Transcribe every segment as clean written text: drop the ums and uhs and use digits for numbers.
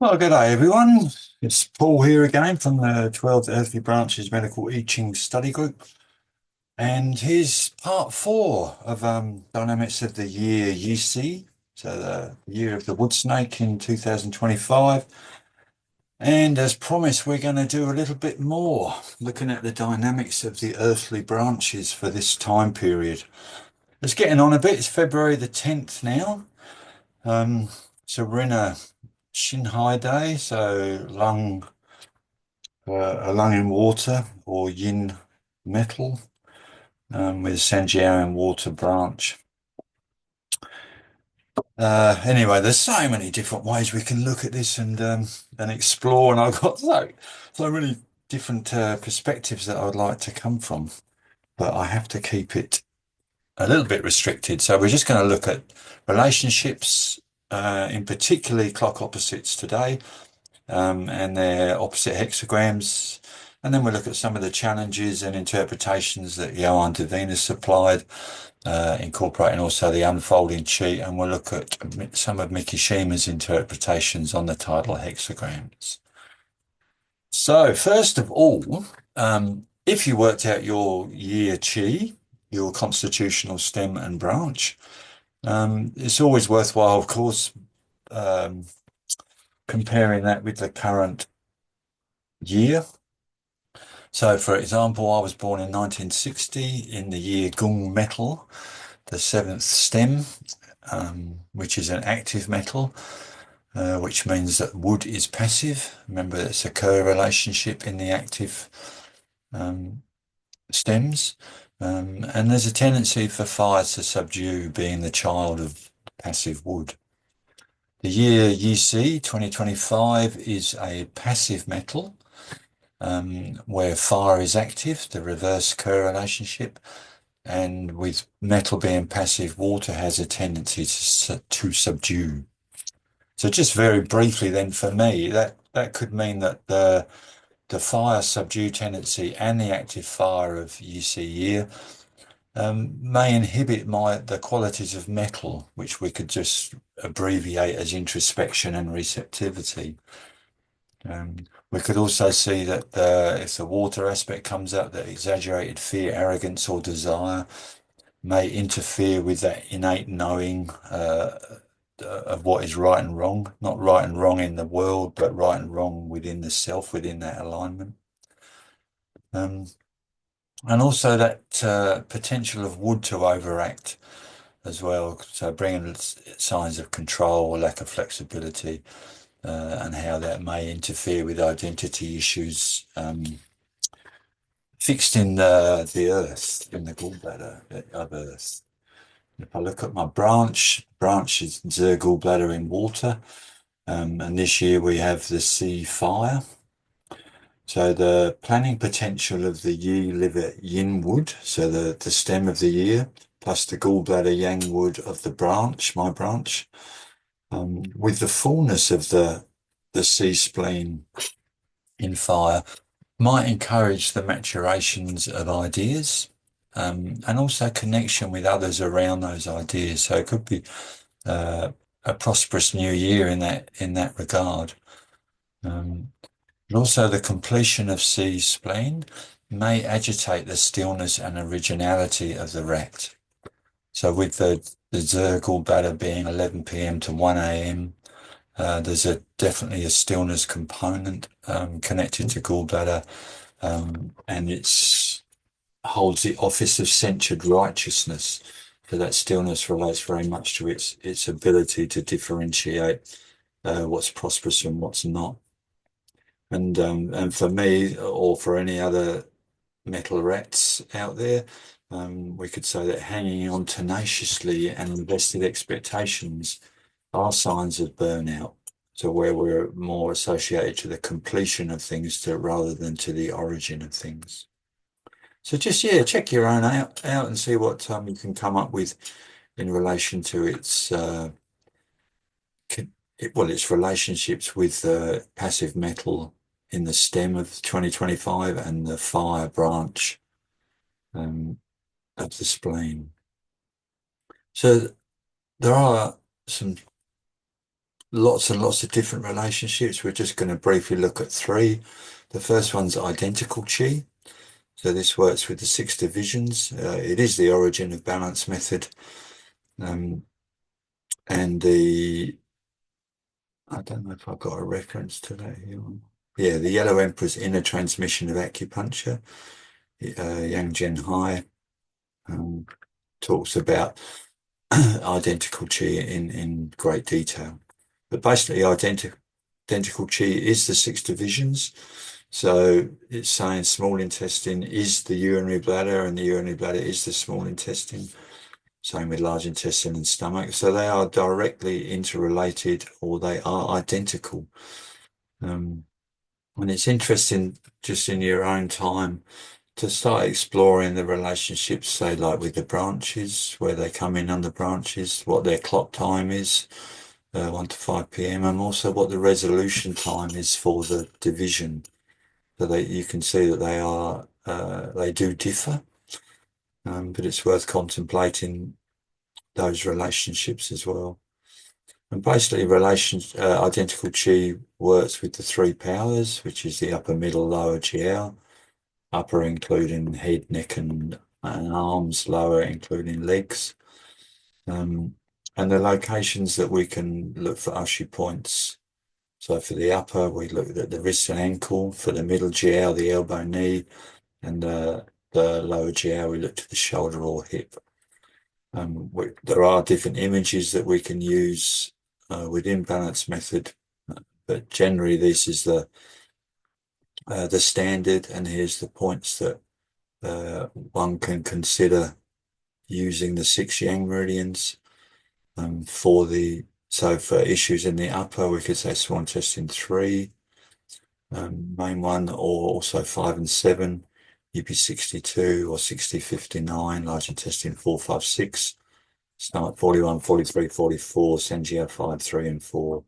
Well, good day, everyone. It's Paul here again from the 12 Earthly Branches Medical I Ching Study Group. And here's part four of Dynamics of the Year YiSi, so the year of the wood snake in 2025. And as promised, we're going to do a little bit more looking at the dynamics of the earthly branches for this time period. It's getting on a bit. It's February the 10th now. Um, so we're in a Shinhai day, so a lung in water or yin metal with a Sanjiao water branch. Anyway, there's so many different ways we can look at this and explore, and I've got so many different perspectives that I'd like to come from, but I have to keep it a little bit restricted. So we're just going to look at relationships, in particularly clock opposites today, and their opposite hexagrams. And then we look at some of the challenges and interpretations that Johann de Venus supplied, incorporating also the unfolding chi, and we'll look at some of Mikishima's interpretations on the tidal hexagrams. So first of all, if you worked out your year chi, your constitutional stem and branch, it's always worthwhile, of course, um, comparing that with the current year. So, for example, I was born in 1960 in the year Gung metal, the seventh stem, which is an active metal, which means that wood is passive. Remember, it's a co-relationship in the active stems. And there's a tendency for fire to subdue, being the child of passive wood. The year YiSi 2025 is a passive metal, where fire is active, the reverse co-relationship, and with metal being passive, water has a tendency to subdue. So just very briefly then, for me, that could mean that the fire subdue tendency and the active fire of YiSi year may inhibit the qualities of metal, which we could just abbreviate as introspection and receptivity. We could also see that if the water aspect comes up, that exaggerated fear, arrogance, or desire may interfere with that innate knowing of what is right and wrong, not right and wrong in the world, but right and wrong within the self, within that alignment. And also that potential of wood to overact as well, so bringing signs of control or lack of flexibility, and how that may interfere with identity issues fixed in the earth, in the gallbladder of earth. If I look at my branch is the gallbladder in water, and this year we have the sea fire. So the planning potential of the Yi liver yin wood, so the stem of the year, plus the gallbladder yang wood of the branch, my branch, with the fullness of the sea spleen in fire, might encourage the maturations of ideas, and also connection with others around those ideas. So it could be a prosperous new year in that regard. But also the completion of sea spleen may agitate the stillness and originality of the rect. So with the Zergal batter being 11 p.m. to 1 a.m., there's definitely a stillness component connected to gallbladder, and it holds the office of censured righteousness. So that stillness relates very much to its ability to differentiate what's prosperous and what's not. And for me, or for any other metal rats out there, we could say that hanging on tenaciously and invested expectations are signs of burnout. So where we're more associated to the completion of things rather than to the origin of things. So just, yeah, check your own out and see what you can come up with in relation to its relationships with passive metal in the stem of 2025 and the fire branch of the spleen. So there are some lots and lots of different relationships. We're just going to briefly look at three. The first one's identical chi. So this works with the six divisions. It is the origin of balance method. And I don't know if I've got a reference to that here. Yeah, the Yellow Emperor's Inner Transmission of Acupuncture, Yang Zhen Hai, talks about identical chi in great detail. But basically, identical chi is the six divisions. So it's saying small intestine is the urinary bladder, and the urinary bladder is the small intestine. Same with large intestine and stomach. So they are directly interrelated, or they are identical. And it's interesting, just in your own time, to start exploring the relationships, say, like with the branches, where they come in on the branches, what their clock time is, 1 to 5 p.m., and also what the resolution time is for the division. So you can see that they do differ, but it's worth contemplating those relationships as well. And basically, identical chi works with the three powers, which is the upper, middle, lower jiao. Upper including head, neck, and arms. Lower including legs. And the locations that we can look for Ushi points. So for the upper, we look at the wrist and ankle. For the middle jiao, the elbow, knee, and the lower jiao, we look to the shoulder or hip. There are different images that we can use within balance method, but generally this is the standard, and here's the points that one can consider using the 6 yang meridians. For issues in the upper, we could say small intestine 3, main one, or also 5 and 7, UP 62 or 6059, large intestine 4, 5, 6, stomach 41, 43, 44, Senjia 5, 3 and 4,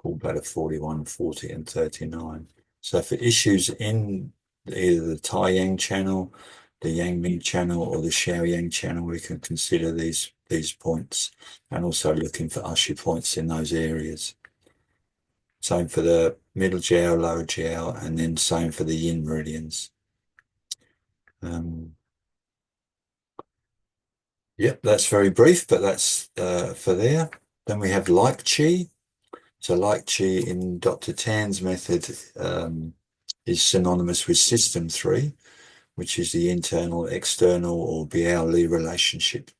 gallbladder 41, 40 and 39. So for issues in either the Tai Yang channel, the Yang Ming channel, or the Xiao Yang channel, we can consider these points, and also looking for Ushi points in those areas. Same for the middle jiao, lower jiao, and then same for the yin meridians. Yep, that's very brief, but that's for there. Then we have like chi. So like chi in Dr. Tan's method is synonymous with system 3, which is the internal, external, or Biao Li relationship.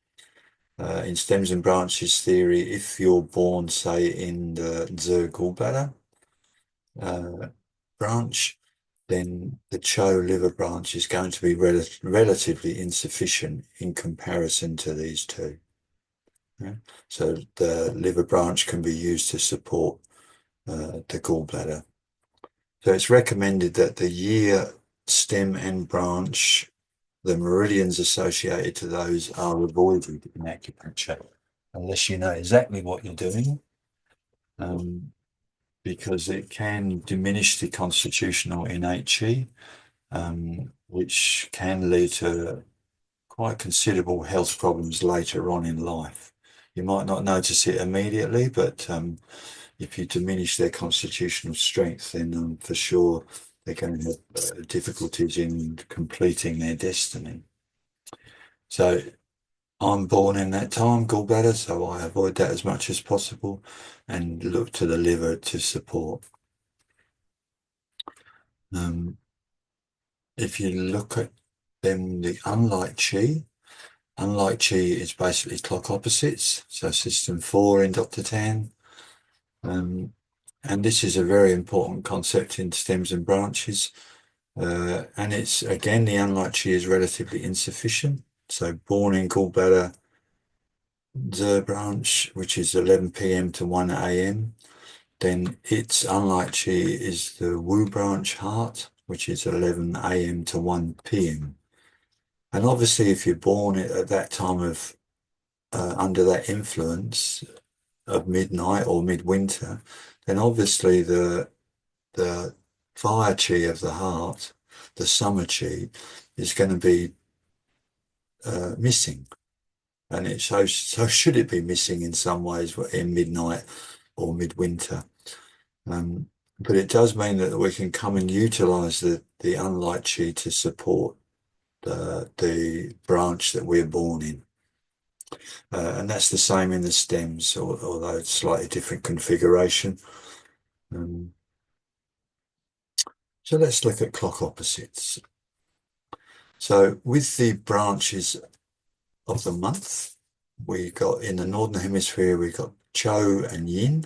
In stems and branches theory, if you're born, say, in the Zi gallbladder branch, then the Chou liver branch is going to be relatively insufficient in comparison to these two. Yeah? So the liver branch can be used to support the gallbladder. So it's recommended that the year, stem, and branch, the meridians associated to those, are avoided in acupuncture, unless you know exactly what you're doing, because it can diminish the constitutional innate chi, which can lead to quite considerable health problems later on in life. You might not notice it immediately, but if you diminish their constitutional strength, then for sure they're going to have difficulties in completing their destiny. So I'm born in that time, gallbladder, so I avoid that as much as possible and look to the liver to support. If you look at then the unlike chi is basically clock opposites, so system 4 in Dr. Tan. And this is a very important concept in stems and branches. And it's, again, the unlike chi is relatively insufficient. So born in gallbladder, the branch, which is 11 p.m. to 1 a.m., then its unlike chi is the Wu branch heart, which is 11 a.m. to 1 p.m. And obviously, if you're born at that time of under that influence of midnight or midwinter, then obviously the fire chi of the heart, the summer chi, is going to be missing. And so should it be missing in some ways in midnight or midwinter. But it does mean that we can come and utilize the unlight chi to support the branch that we're born in. And that's the same in the stems, although it's slightly different configuration. So let's look at clock opposites. So with the branches of the month, we got in the Northern Hemisphere, we got Chou and Yin.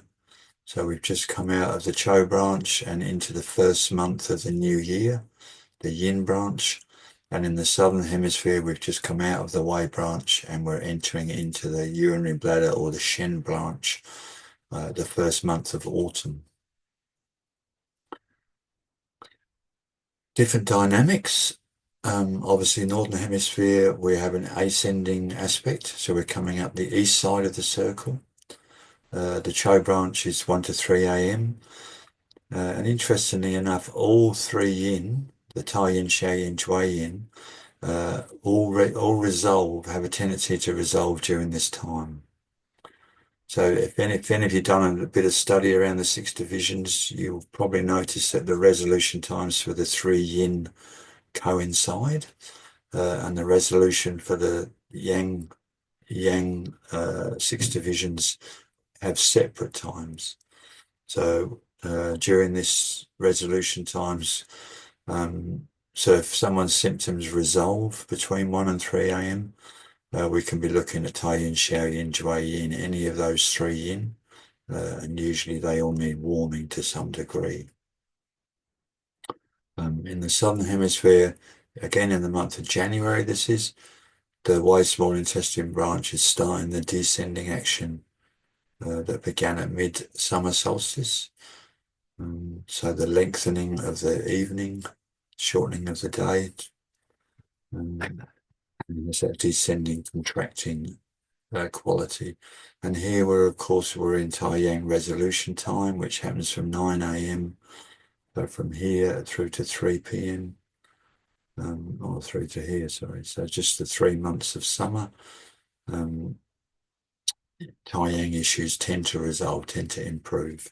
So we've just come out of the Chou branch and into the first month of the new year, the Yin branch. And in the Southern Hemisphere, we've just come out of the Wei branch and we're entering into the urinary bladder or the Shen branch, the first month of autumn. Different dynamics. Obviously, Northern Hemisphere, we have an ascending aspect. So we're coming up the east side of the circle. The Chou branch is 1 to 3 a.m. And interestingly enough, all three yin, the Tai Yin, Xia Yin, Shui Yin, all resolve, have a tendency to resolve during this time. So if any of you done a bit of study around the 6 divisions, you'll probably notice that the resolution times for the three yin coincide, and the resolution for the yang 6 divisions have separate times. So during this resolution times, so if someone's symptoms resolve between 1 and 3 a.m., we can be looking at Tai Yin, Xiao Yin, Shui Yin, any of those three yin, and usually they all need warming to some degree. In the Southern Hemisphere, again in the month of January, this is, the Wei small intestine branch is starting the descending action that began at mid-summer solstice. So the lengthening of the evening, shortening of the day, and there's that descending, contracting quality. And here of course, we're in Tai Yang resolution time, which happens from 9 a.m. So from here through to 3 p.m. Or through to here, sorry. So just the 3 months of summer. Tai Yang issues tend to resolve, tend to improve.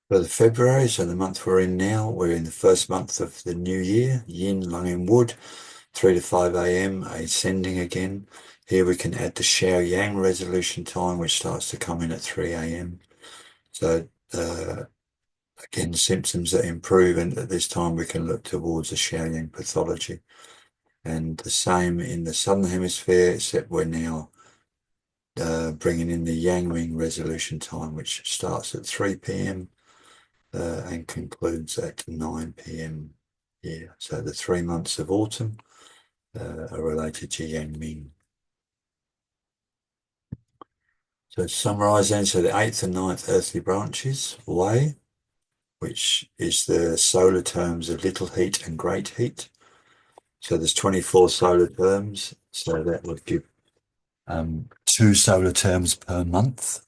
For the February, so the month we're in now, we're in the first month of the new year, Yin, Lung in Wood, 3 to 5 a.m., ascending again. Here we can add the Xiao Yang resolution time, which starts to come in at 3 a.m. So again, symptoms that improve, and at this time we can look towards the Xiao Yang pathology. And the same in the Southern Hemisphere, except we're now bringing in the Yang Ming resolution time, which starts at 3 p.m. And concludes at 9 p.m. here. So the 3 months of autumn are related to Yang Ming. So to summarize then, so the 8th and 9th earthly branches, Wei, which is the solar terms of little heat and great heat. So there's 24 solar terms, so that would give 2 solar terms per month.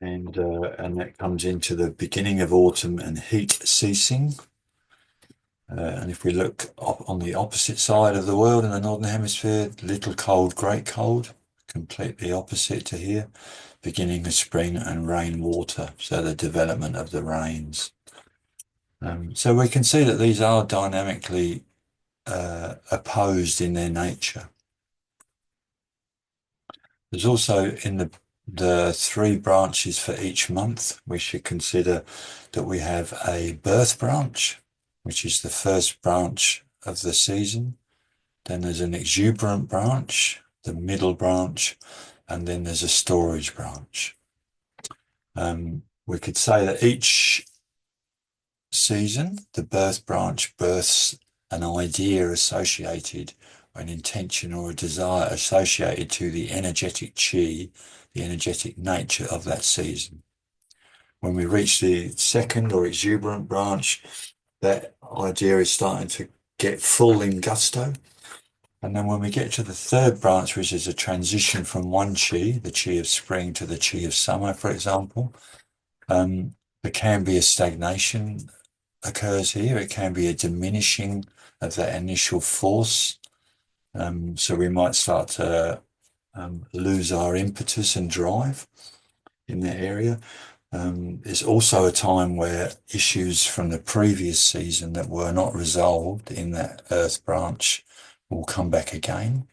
And that comes into the beginning of autumn and heat ceasing. And if we look on the opposite side of the world in the Northern Hemisphere, little cold, great cold, completely opposite to here, beginning of spring and rain water, so the development of the rains. So we can see that these are dynamically opposed in their nature. There's also in the 3 branches for each month, we should consider that we have a birth branch, which is the first branch of the season. Then there's an exuberant branch, the middle branch, and then there's a storage branch. We could say that each season, the birth branch births an idea associated, or an intention or a desire associated to the energetic chi, the energetic nature of that season. When we reach the second or exuberant branch, that idea is starting to get full in gusto. And then when we get to the 3rd branch, which is a transition from one chi, the chi of spring, to the chi of summer, for example, there can be a stagnation occurs here. It can be a diminishing of that initial force So we might start to lose our impetus and drive in that area. It's also a time where issues from the previous season that were not resolved in that earth branch will come back again,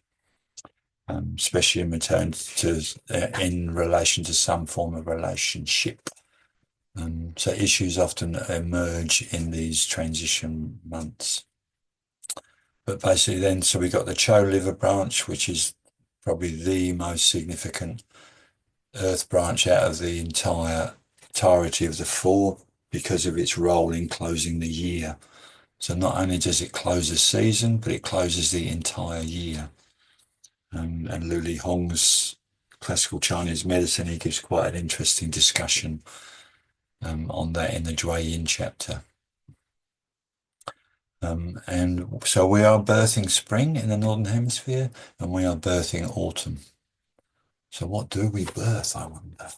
especially in relation to some form of relationship. So issues often emerge in these transition months. But basically then, so we got the Chou liver branch, which is probably the most significant earth branch out of the entirety of the four because of its role in closing the year. So not only does it close a season, but it closes the entire year. And Lu Li Hong's classical Chinese medicine, he gives quite an interesting discussion on that in the Zhui Yin chapter. And so we are birthing spring in the Northern Hemisphere, and we are birthing autumn. So what do we birth, I wonder?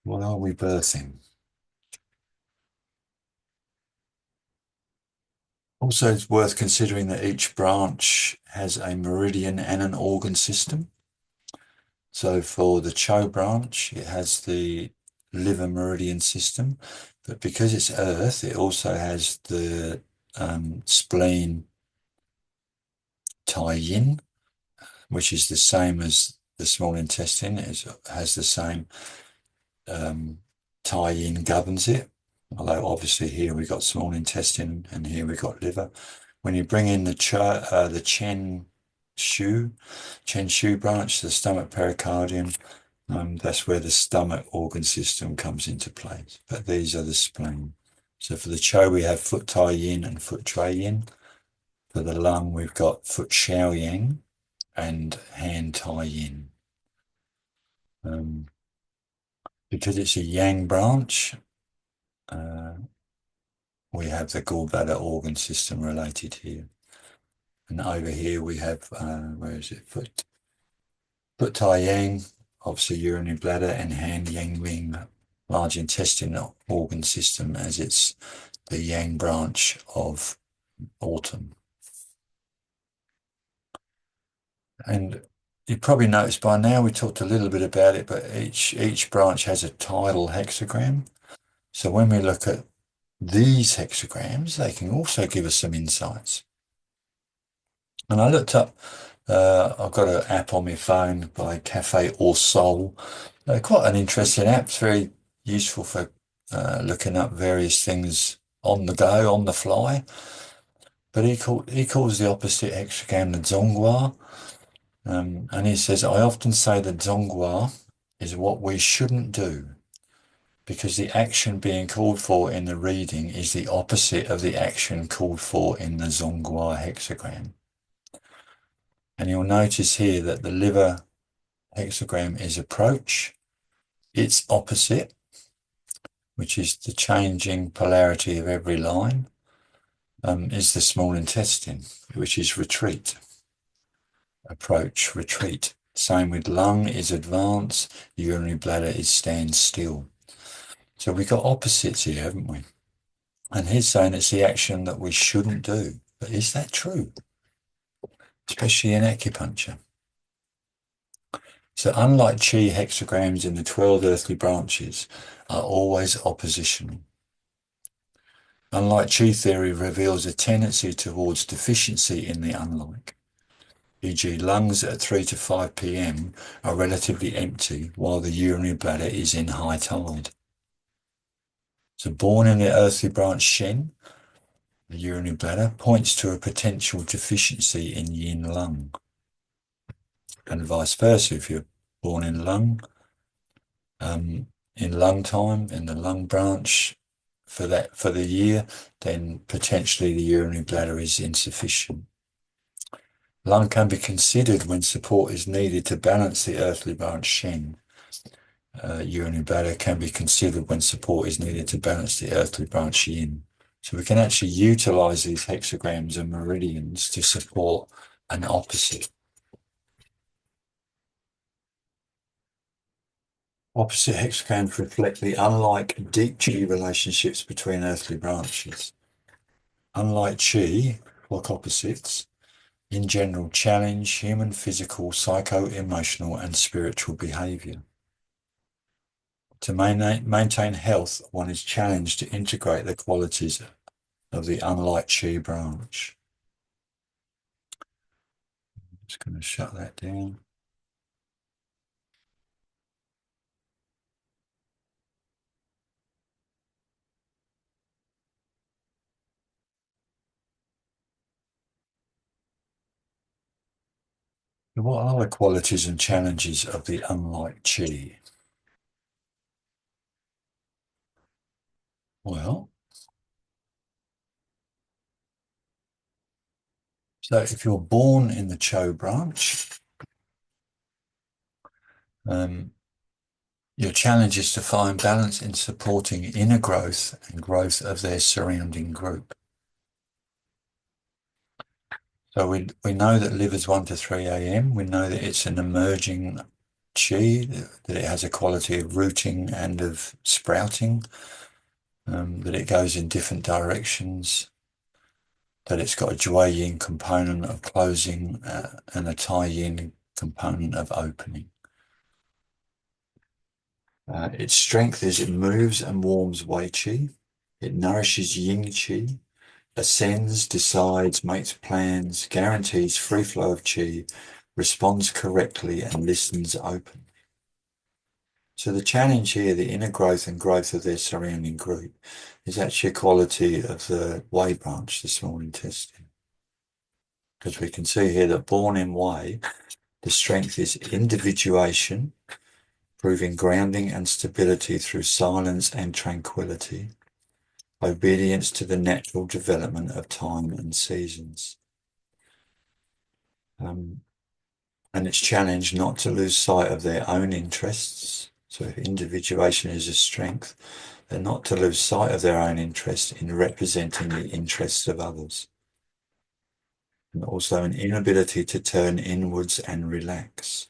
What are we birthing? Also, it's worth considering that each branch has a meridian and an organ system. So for the Chou branch, it has the liver meridian system, but because it's earth, it also has the spleen Tai Yin, which is the same as the small intestine. It has the same Tai Yin governs it. Although obviously here we've got small intestine and here we've got liver. When you bring in the Chen Shu branch, the stomach pericardium, that's where the stomach organ system comes into place. But these are the spleen. So for the Chou, we have foot Tai Yin and foot Shui Yin. For the lung, we've got foot Xiao Yang and hand Tai Yin. Because it's a Yang branch, we have the gallbladder organ system related here. And over here we have, where is it? Foot Tai Yang, obviously urinary bladder, and hand Yang Wing, large intestinal organ system, as it's the Yang branch of autumn. And you probably noticed by now, we talked a little bit about it, but each branch has a tidal hexagram. So when we look at these hexagrams, they can also give us some insights. And I looked up, I've got an app on my phone by Cafe or Soul. Quite an interesting app. It's very useful for looking up various things on the go, on the fly. But he calls the opposite hexagram the Zhonghua. And he says, I often say the Zhonghua is what we shouldn't do, because the action being called for in the reading is the opposite of the action called for in the Zhonghua hexagram. And you'll notice here that the liver hexagram is approach. Its opposite, which is the changing polarity of every line, is the small intestine, which is retreat. Approach, retreat. Same with lung is advance, urinary bladder is stand still. So we've got opposites here, haven't we? And he's saying it's the action that we shouldn't do. But is that true? Especially in acupuncture. So unlike Qi hexagrams in the 12 earthly branches are always oppositional. Unlike Qi theory reveals a tendency towards deficiency in the unlike. E.g., lungs at 3 to 5 p.m. are relatively empty while the urinary bladder is in high tide. So born in the earthly branch Shen, the urinary bladder points to a potential deficiency in yin lung. And vice versa, if you're born in lung, in lung time, in the lung branch for the year, then potentially the urinary bladder is insufficient. Lung can be considered when support is needed to balance the earthly branch Shen. Urinary bladder can be considered when support is needed to balance the earthly branch Yin. So we can actually utilize these hexagrams and meridians to support an opposite. Opposite hexagrams reflect the unlike deep Qi relationships between earthly branches. Unlike Qi, like opposites, in general, challenge human physical, psycho-emotional, and spiritual behavior. To maintain health, one is challenged to integrate the qualities of the unlike Qi branch. Just going to shut that down. What are the qualities and challenges of the unlike Qi? Well, so if you're born in the Chou branch, your challenge is to find balance in supporting inner growth and growth of their surrounding group. So we know that livers 1 to 3 a.m. We know that it's an emerging Qi, that it has a quality of rooting and of sprouting, that it goes in different directions, that it's got a Jue Yin component of closing and a Tai Yin component of opening. Its strength is it moves and warms Wei Qi. It nourishes Yin Qi, ascends, decides, makes plans, guarantees free flow of Qi, responds correctly, and listens open. So the challenge here, the inner growth and growth of their surrounding group, is actually a quality of the Wei branch, the small intestine. Because we can see here that born in Wei, the strength is individuation, proving grounding and stability through silence and tranquility, obedience to the natural development of time and seasons. And it's challenged not to lose sight of their own interests. So if individuation is a strength, then not to lose sight of their own interest in representing the interests of others. And also an inability to turn inwards and relax.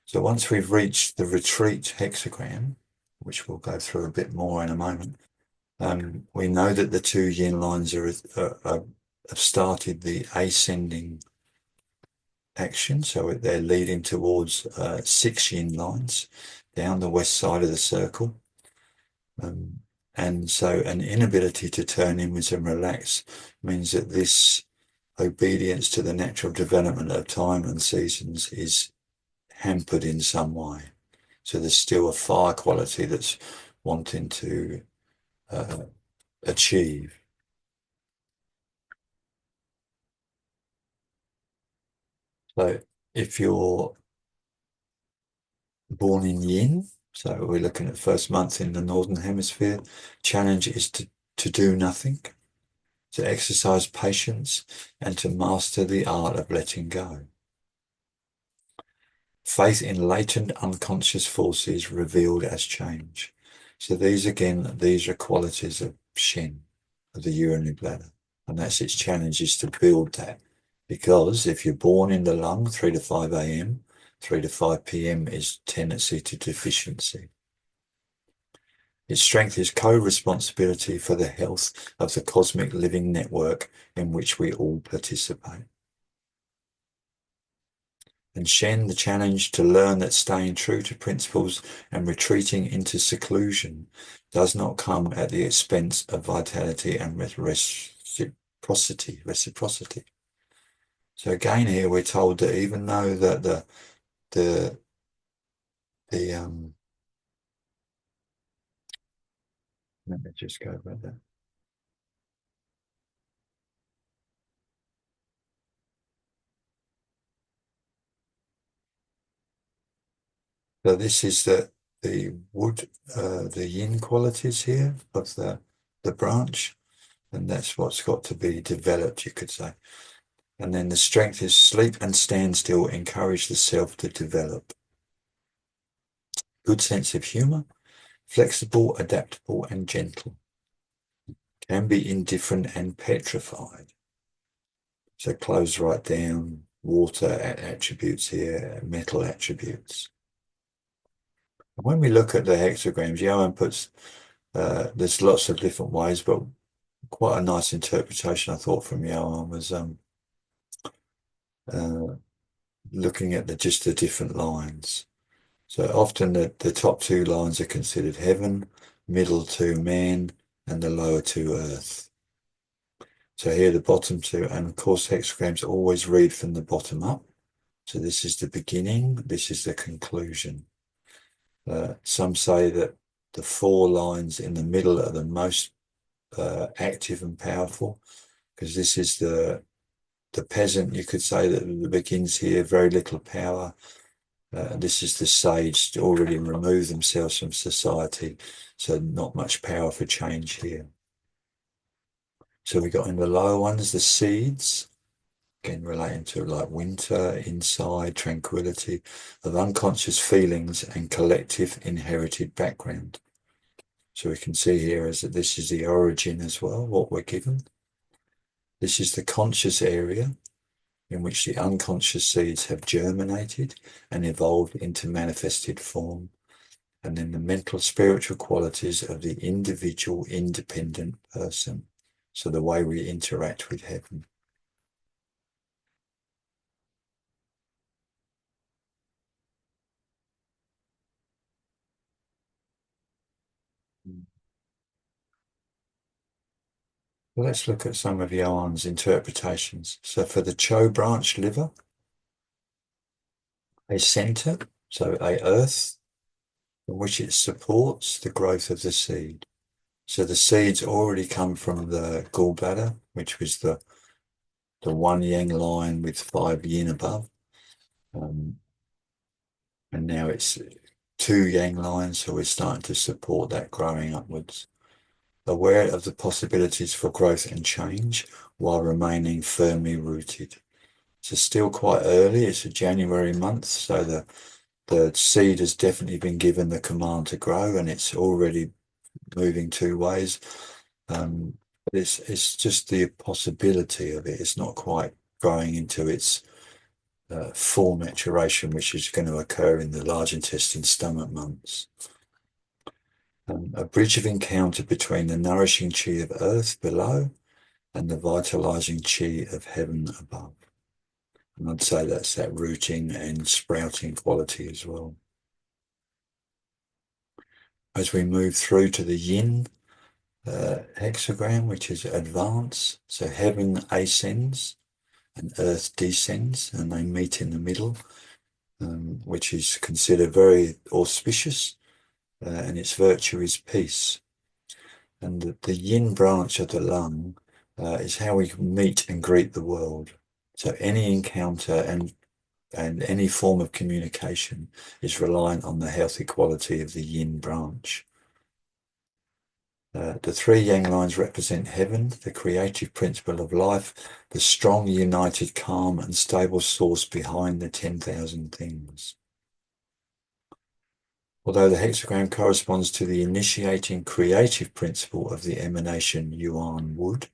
So once we've reached the retreat hexagram, which we'll go through a bit more in a moment, we know that the 2 yin lines have started the ascending action, so they're leading towards 6 yin lines down the west side of the circle. And so an inability to turn inwards and relax means that this obedience to the natural development of time and seasons is hampered in some way. So there's still a fire quality that's wanting to achieve. So if you're born in yin, so we're looking at first month in the northern hemisphere, challenge is to do nothing, to exercise patience, and to master the art of letting go. Faith in latent unconscious forces revealed as change. So these are qualities of Shen, of the urinary bladder. And that's its challenge, is to build that. Because if you're born in the lung, 3 to 5 a.m., 3 to 5 p.m. is tendency to deficiency. Its strength is co-responsibility for the health of the cosmic living network in which we all participate. And Shen, the challenge to learn that staying true to principles and retreating into seclusion does not come at the expense of vitality and reciprocity. So again, here we're told that even though that let me just go about that. So this is the wood, the yin qualities here of the branch, and that's what's got to be developed, you could say. And then the strength is sleep and stand still, encourage the self to develop. Good sense of humor, flexible, adaptable, and gentle. Can be indifferent and petrified. So close right down, water attributes here, metal attributes. When we look at the hexagrams, Johan puts, there's lots of different ways, but quite a nice interpretation I thought from Johan was looking at just the different lines. So often the top two lines are considered heaven, middle two man, and the lower two earth. So here the bottom two, and of course hexagrams always read from the bottom up. So this is the beginning, this is the conclusion. Some say that the four lines in the middle are the most active and powerful, because this is the peasant, you could say, that begins here, very little power. This is the sage, already removed themselves from society, so not much power for change here. So we got in the lower ones, the seeds, again relating to like winter, inside, tranquility, of unconscious feelings and collective inherited background. So we can see here is that this is the origin as well, what we're given. This is the conscious area in which the unconscious seeds have germinated and evolved into manifested form. And then the mental spiritual qualities of the individual independent person. So the way we interact with heaven. Well, let's look at some of Johan's interpretations. So for the Chou branch liver, a center, so a earth, in which it supports the growth of the seed. So the seeds already come from the gallbladder, which was the one yang line with 5 yin above. And now it's 2 yang lines, so we're starting to support that growing upwards. Aware of the possibilities for growth and change while remaining firmly rooted. So still quite early, it's a January month, so the seed has definitely been given the command to grow, and it's already moving 2 ways. But it's just the possibility of it. It's not quite growing into its full maturation, which is going to occur in the large intestine stomach months. A bridge of encounter between the nourishing chi of earth below and the vitalizing chi of heaven above. And I'd say that's that rooting and sprouting quality as well. As we move through to the yin hexagram, which is advance, so heaven ascends and earth descends, and they meet in the middle, which is considered very auspicious, and its virtue is peace. And the yin branch of the lung is how we meet and greet the world. So any encounter and any form of communication is reliant on the healthy quality of the yin branch. The 3 yang lines represent heaven, the creative principle of life, the strong, united, calm, and stable source behind the 10,000 things. Although the hexagram corresponds to the initiating creative principle of the emanation yuan wood,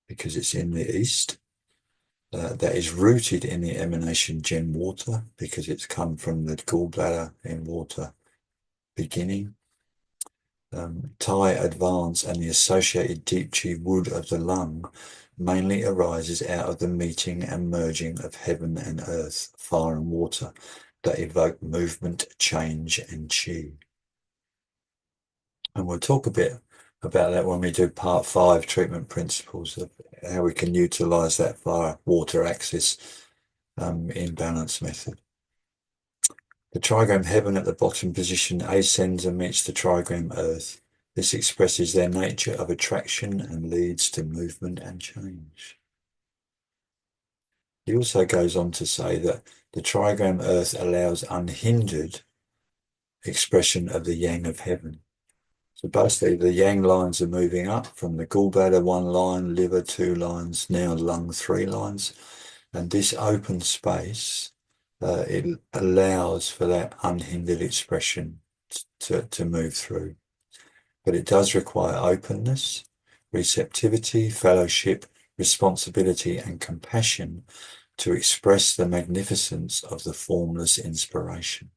because it's in the east, that is rooted in the emanation gen water, because it's come from the gallbladder in water beginning. Tai advance and the associated deep chi wood of the lung mainly arises out of the meeting and merging of heaven and earth, fire and water, that evoke movement, change, and chi. And we'll talk a bit about that when we do part 5, treatment principles, of how we can utilize that fire water axis in balance method. The trigram heaven at the bottom position ascends and meets the trigram earth. This expresses their nature of attraction and leads to movement and change. He also goes on to say that the trigram earth allows unhindered expression of the yang of heaven. So basically the yang lines are moving up from the gallbladder 1 line, liver 2 lines, now lung 3 lines. And this open space, it allows for that unhindered expression to move through. But it does require openness, receptivity, fellowship, responsibility, and compassion to express the magnificence of the formless inspiration.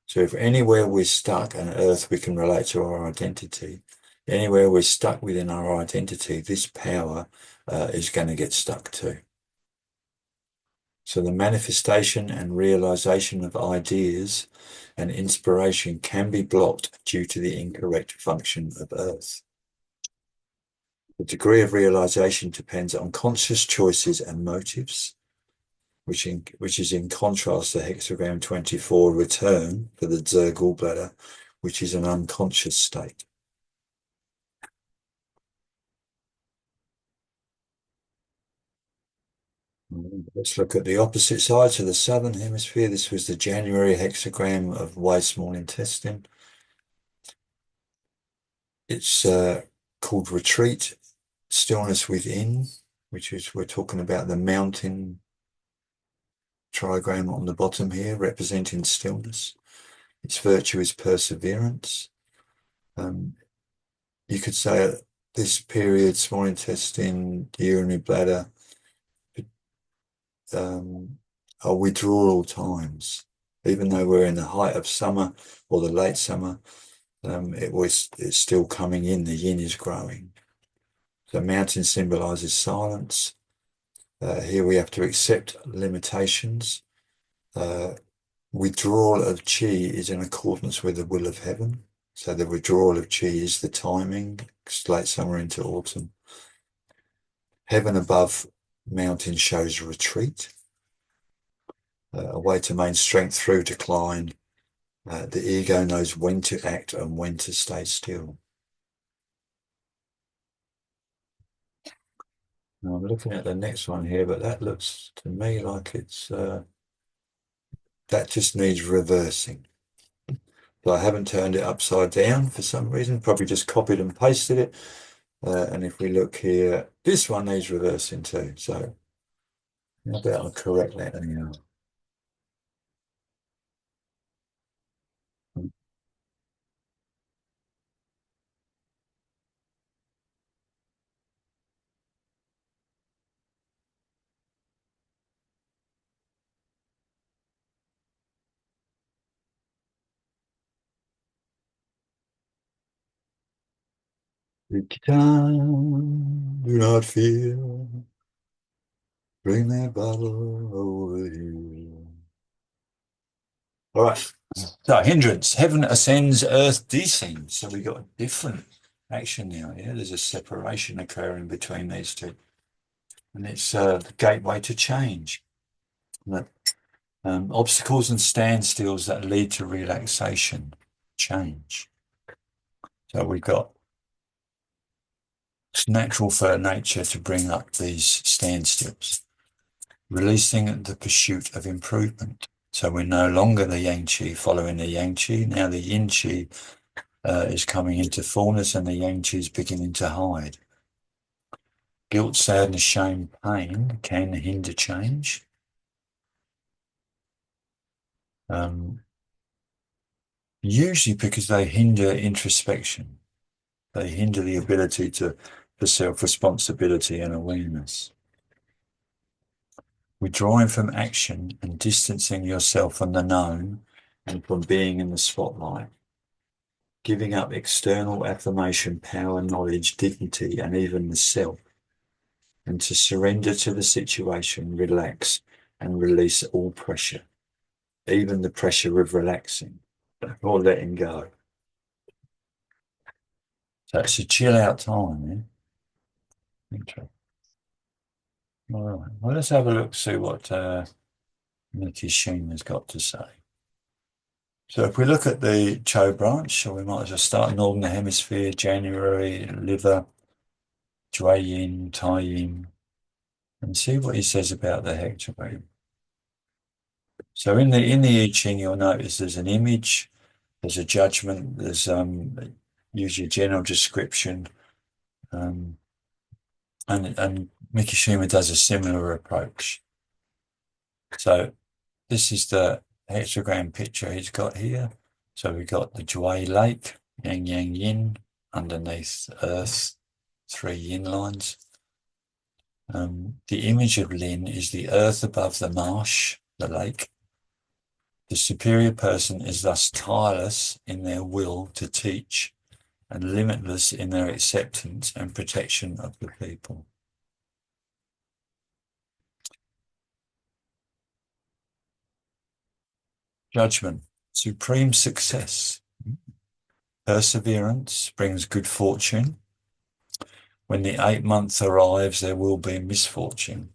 So if anywhere we're stuck on earth, we can relate to our identity. Anywhere we're stuck within our identity, this power is going to get stuck to. So the manifestation and realization of ideas and inspiration can be blocked due to the incorrect function of Earth. The degree of realization depends on conscious choices and motives, which is in contrast to hexagram 24 return for the Zi gallbladder, which is an unconscious state. Let's look at the opposite side, to the southern hemisphere. This was the January hexagram of Wei small intestine. It's called retreat, stillness within, which is, we're talking about the mountain trigram on the bottom here, representing stillness. Its virtue is perseverance. You could say at this period, small intestine, urinary bladder, are withdrawal times. Even though we're in the height of summer or the late summer, it's still coming in. The yin is growing. The mountain symbolizes silence. Here we have to accept limitations. Withdrawal of chi is in accordance with the will of heaven. So the withdrawal of chi is the timing, late summer into autumn. Heaven above mountain shows retreat, a way to maintain strength through decline. The ego knows when to act and when to stay still. Now I'm looking at the next one here, but that looks to me like it's that just needs reversing. But I haven't turned it upside down for some reason, probably just copied and pasted it. And if we look here, this one needs reversing too. So how about I correct that anyhow? Do not fear, bring that bottle over here. All right. So hindrance, heaven ascends, earth descends. So we got a different action now. Yeah, there's a separation occurring between these two, and it's the gateway to change. Obstacles and standstills that lead to relaxation, change. So we've got, it's natural for nature to bring up these standstills, releasing the pursuit of improvement. So we're no longer the yang qi following the yang qi. Now the yin qi is coming into fullness and the yang qi is beginning to hide. Guilt, sadness, shame, pain can hinder change. Usually because they hinder introspection. They hinder the ability for self-responsibility and awareness. Withdrawing from action and distancing yourself from the known and from being in the spotlight. Giving up external affirmation, power, knowledge, dignity, and even the self. And to surrender to the situation, relax, and release all pressure, even the pressure of relaxing or letting go. So it's a chill out time, yeah? Interesting. All right. Well, let's have a look, see what Nikki Ching has got to say. So if we look at the Chou branch, so we might as well start Northern Hemisphere, January, liver, Chou Yin, Tai Yin, and see what he says about the hexagram. So in the I Ching, you'll notice there's an image, there's a judgment, there's usually a general description, and Mikishima does a similar approach. So this is the hexagram picture he's got here. So we've got the Jue Lake, Yang Yang Yin, underneath Earth, 3 yin lines. The image of Lin is the earth above the marsh, the lake. The superior person is thus tireless in their will to teach and limitless in their acceptance and protection of the people. Judgment, supreme success. Perseverance brings good fortune. When the 8th month arrives, there will be misfortune.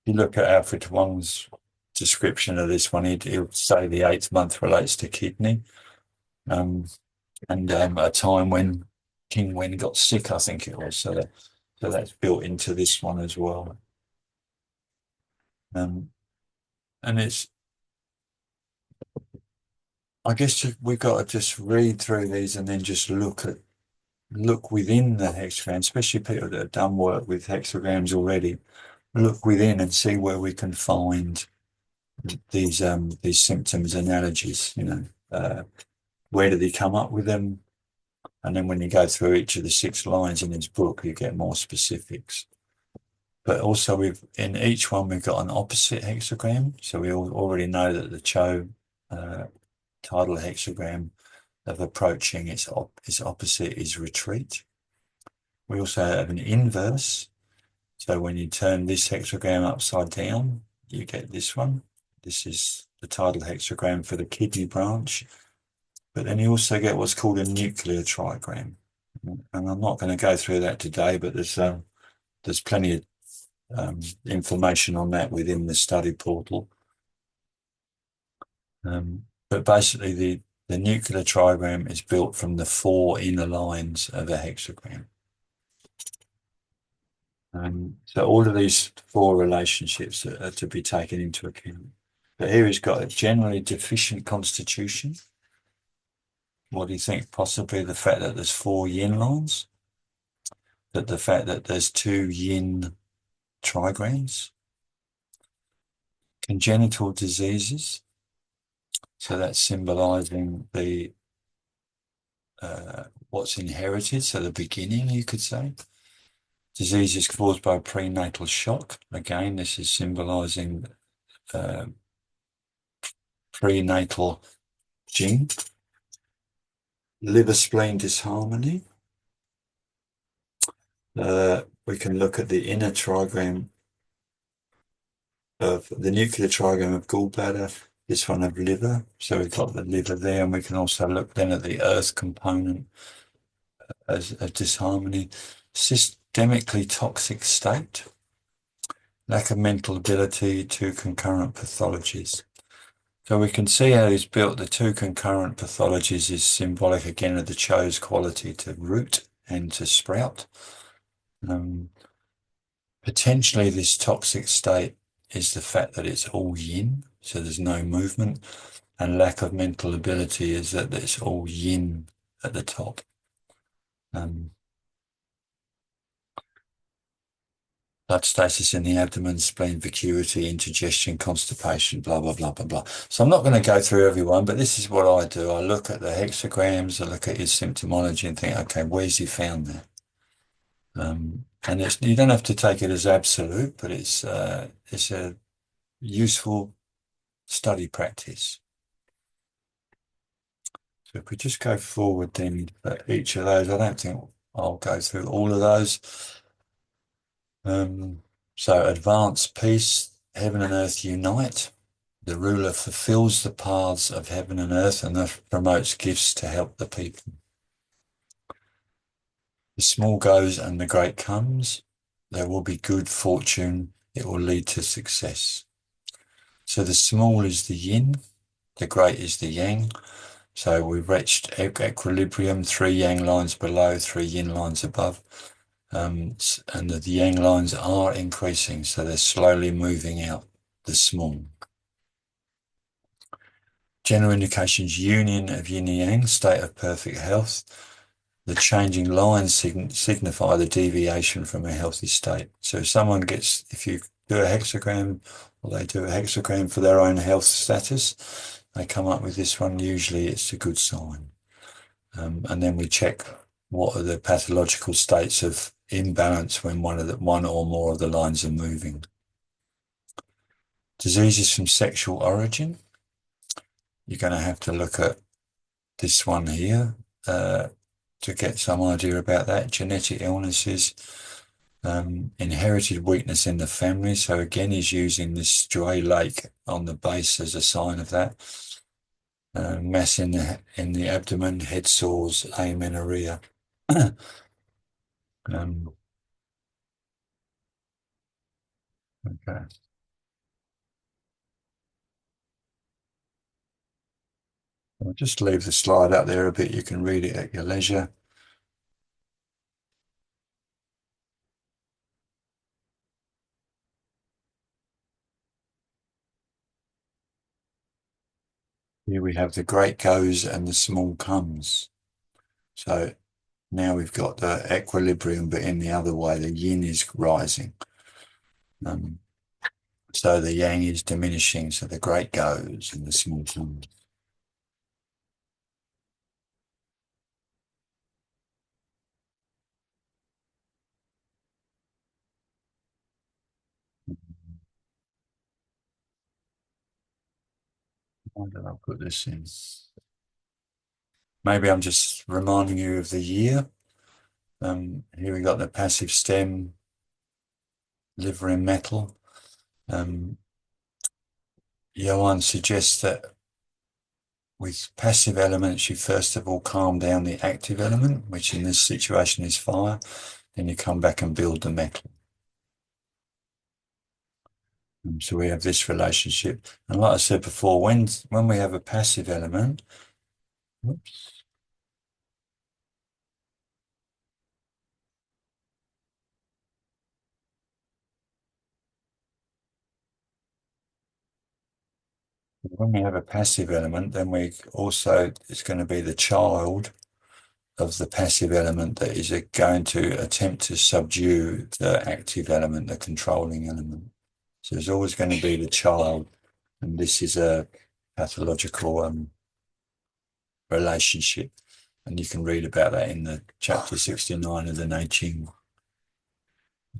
If you look at Alfred Wong's description of this one, he'll say the 8th month relates to kidney. And a time when King Wen got sick, I think it was. So that's built into this one as well. And I guess we've got to just read through these and then just look within the hexagram, especially people that have done work with hexagrams already. Look within and see where we can find these symptoms and allergies. Where did he come up with them? And then when you go through each of the 6 lines in his book, you get more specifics. But also in each one, we've got an opposite hexagram. So we already know that the Chou tidal hexagram of approaching its opposite is retreat. We also have an inverse. So when you turn this hexagram upside down, you get this one. This is the tidal hexagram for the kidney branch. But then you also get what's called a nuclear trigram. And I'm not going to go through that today, but there's plenty of information on that within the study portal. But basically, the nuclear trigram is built from the 4 inner lines of a hexagram. So all of these 4 relationships are to be taken into account. But here he's got a generally deficient constitution. What do you think? Possibly the fact that there's 4 yin lines? That the fact that there's 2 yin trigrams? Congenital diseases. So that's symbolizing the what's inherited, so the beginning, you could say. Diseases caused by prenatal shock. Again, this is symbolizing prenatal Ching. Liver spleen disharmony. We can look at the inner trigram of the nuclear trigram of gallbladder, this one of liver. So we've got the liver there, and we can also look then at the earth component as a disharmony. Systemically toxic state. Lack of mental ability, 2 concurrent pathologies. So we can see how he's built the 2 concurrent pathologies is symbolic again of the Chou's quality to root and to sprout. Potentially this toxic state is the fact that it's all yin, so there's no movement, and lack of mental ability is that it's all yin at the top. Blood stasis in the abdomen, spleen vacuity, indigestion, constipation, blah, blah, blah, blah, blah. So I'm not going to go through everyone, but this is what I do. I look at the hexagrams, I look at his symptomology and think, okay, where's he found that? And you don't have to take it as absolute, but it's a useful study practice. So if we just go forward then for each of those, I don't think I'll go through all of those. So advance peace, heaven and earth unite. The ruler fulfills the paths of heaven and earth and thus promotes gifts to help the people. The small goes and the great comes. There will be good fortune. It will lead to success. So the small is the yin, the great is the yang. So we've reached equilibrium, 3 yang lines below, 3 yin lines above. And the yang lines are increasing, so they're slowly moving out the small. General indications, union of yin and yang, state of perfect health. The changing lines signify the deviation from a healthy state. So if you do a hexagram, or they do a hexagram for their own health status, they come up with this one, usually it's a good sign. And then we check what are the pathological states of imbalance when one or more of the lines are moving. Diseases from sexual origin. You're going to have to look at this one here to get some idea about that. Genetic illnesses, Inherited weakness in the family. So again, he's using this stray lake on the base as a sign of that. Mass in the abdomen, head sores, amenorrhea. um, okay. I'll just leave the slide up there a bit. You can read it at your leisure. Here we have the great goes and the small comes. So now we've got the equilibrium, but in the other way, the yin is rising. Um, so the yang is diminishing. So the great goes and the small comes. Why did I put this in? Maybe I'm just reminding you of the year. Here we got the passive stem, liver in metal. Johann suggests that with passive elements, you first of all calm down the active element, which in this situation is fire. Then you come back and build the metal. So we have this relationship. And like I said before, when we have a passive element, whoops, when we have a passive element, then we also, it's going to be the child of the passive element that is going to attempt to subdue the active element, the controlling element. So there's always going to be the child, and this is a pathological relationship. And you can read about that in the chapter 69 of the Ching.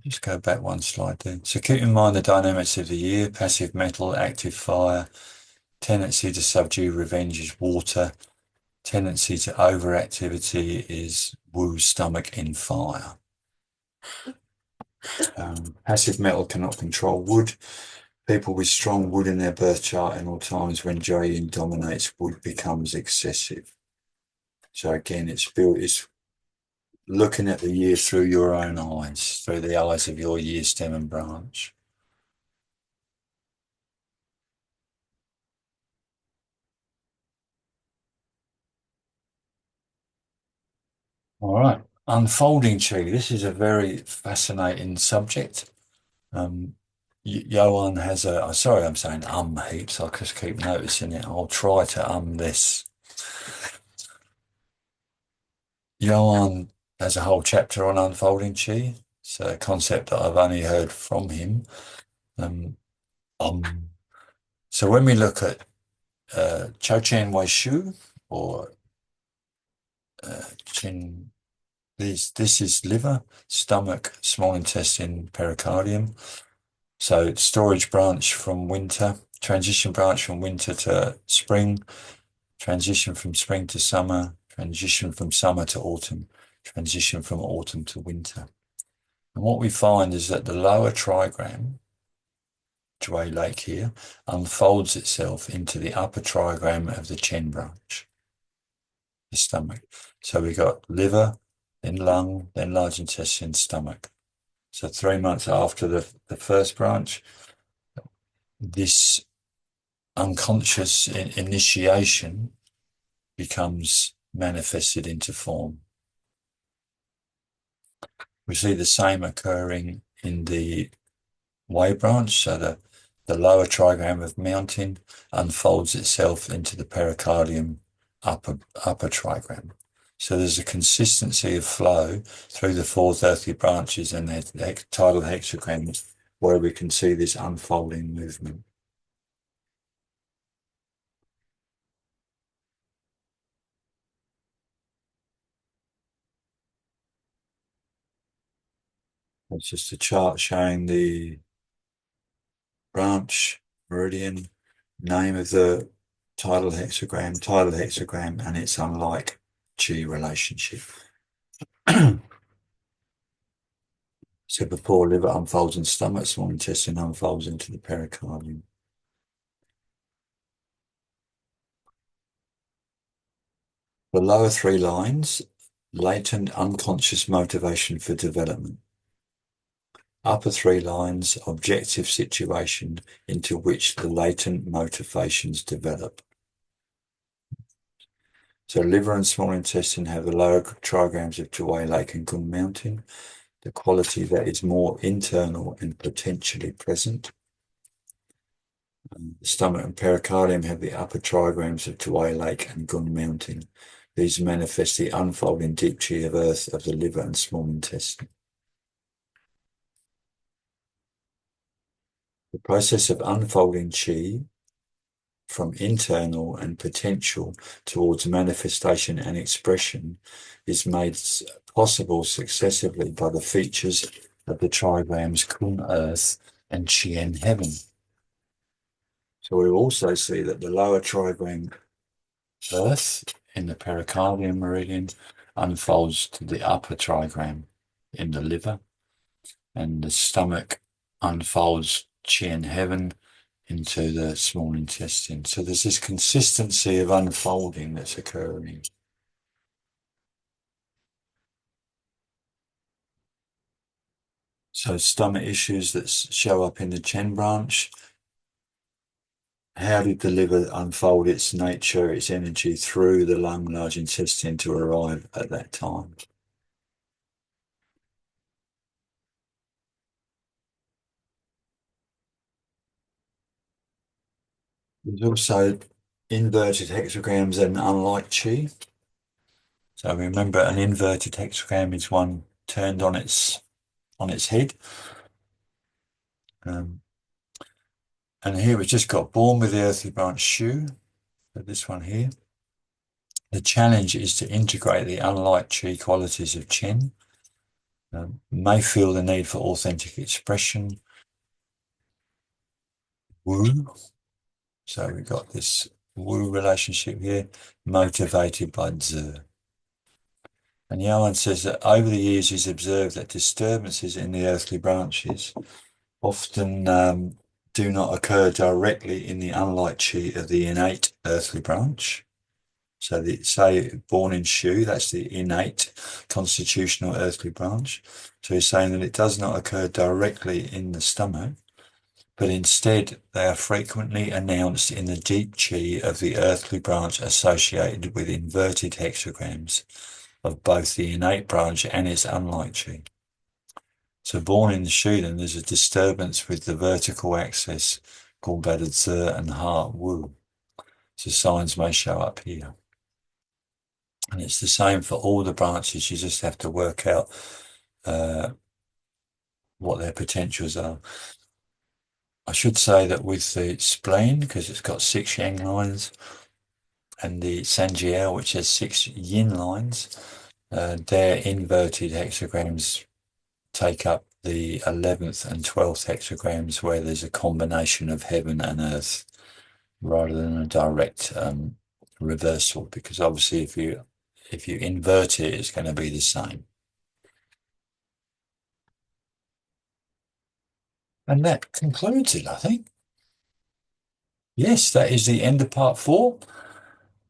Just go back one slide there. So keep in mind the dynamics of the year: passive metal, active fire, tendency to subdue revenge is water, tendency to overactivity is Wu stomach in fire. Passive metal cannot control wood. People with strong wood in their birth chart in all times when Chou Yin dominates, wood becomes excessive. So again, it's looking at the year through your own eyes, through the eyes of your year stem and branch. All right, unfolding chi. This is a very fascinating subject. Johan has a, sorry, I'm saying heaps. I just keep noticing it. I'll try to this. Johan has a whole chapter on unfolding chi. It's a concept that I've only heard from him. Um, um, so when we look at Chou Yin Wei Shu or Chin, this is liver, stomach, small intestine, pericardium. So storage branch from winter, transition branch from winter to spring, transition from spring to summer, transition from summer to autumn, transition from autumn to winter. And what we find is that the lower trigram, Dway Lake here, unfolds itself into the upper trigram of the Chen branch, the stomach. So we got liver, then lung, then large intestine, stomach. So 3 months after the first branch, this unconscious initiation becomes manifested into form. We see the same occurring in the Wei branch. So the lower trigram of mountain unfolds itself into the pericardium upper trigram. So there's a consistency of flow through the 4 earthly branches and the tidal hexagrams where we can see this unfolding movement. It's just a chart showing the branch, meridian, name of the tidal hexagram, and its unlike chi relationship. So before liver unfolds in stomach, small intestine unfolds into the pericardium. The lower three lines, latent unconscious motivation for development. Upper three lines, objective situation into which the latent motivations develop. So liver and small intestine have the lower trigrams of Chou Yin Wei and Gun Mountain, the quality that is more internal and potentially present. The stomach and pericardium have the upper trigrams of Chou Yin Wei and Gun Mountain. These manifest the unfolding deep chi of earth of the liver and small intestine. The process of unfolding chi from internal and potential towards manifestation and expression is made possible successively by the features of the trigrams Kun Earth and Chien Heaven. So we also see that the lower trigram Earth in the pericardium meridian unfolds to the upper trigram in the liver, and the stomach unfolds Chien Heaven into the small intestine. So there's this consistency of unfolding that's occurring. So stomach issues that show up in the Chen branch. How did the liver unfold its nature, its energy through the lung, large intestine to arrive at that time? There's also inverted hexagrams and unlike chi. So remember, an inverted hexagram is one turned on its head. And here we've just got born with the earthly branch Shu. So this one here. The challenge is to integrate the unlike chi qualities of Chen. May feel the need for authentic expression. Wu. So we've got this Wu relationship here, motivated by Zi. And Yoan says that over the years he's observed that disturbances in the earthly branches often do not occur directly in the unlike chi of the innate earthly branch. So say born in Shu, that's the innate constitutional earthly branch. So he's saying that it does not occur directly in the stomach, but instead they are frequently announced in the deep chi of the earthly branch associated with inverted hexagrams of both the innate branch and its unlike chi. So born in the Shu, then there's a disturbance with the vertical axis gallbladder Zi and heart Wu. So signs may show up here. And it's the same for all the branches. You just have to work out what their potentials are. I should say that with the spleen, because it's got 6 yang lines, and the Sanjiao, which has 6 yin lines, their inverted hexagrams take up the 11th and 12th hexagrams, where there's a combination of heaven and earth rather than a direct reversal, because obviously if you invert it, it's going to be the same. And that concludes it, I think. Yes, that is the end of part 4.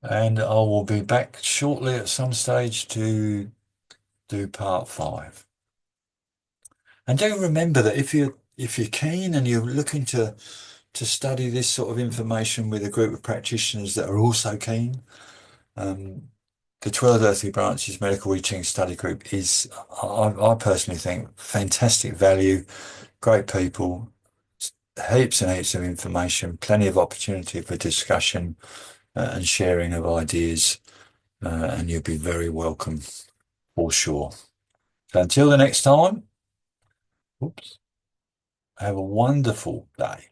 And I will be back shortly at some stage to do part 5. And do remember that if you're keen and you're looking to study this sort of information with a group of practitioners that are also keen, the 12 Earthly Branches Medical Ching Study Group is, I personally think, fantastic value, great people, heaps and heaps of information, plenty of opportunity for discussion and sharing of ideas, and you'll be very welcome for sure. So until the next time, oops, have a wonderful day.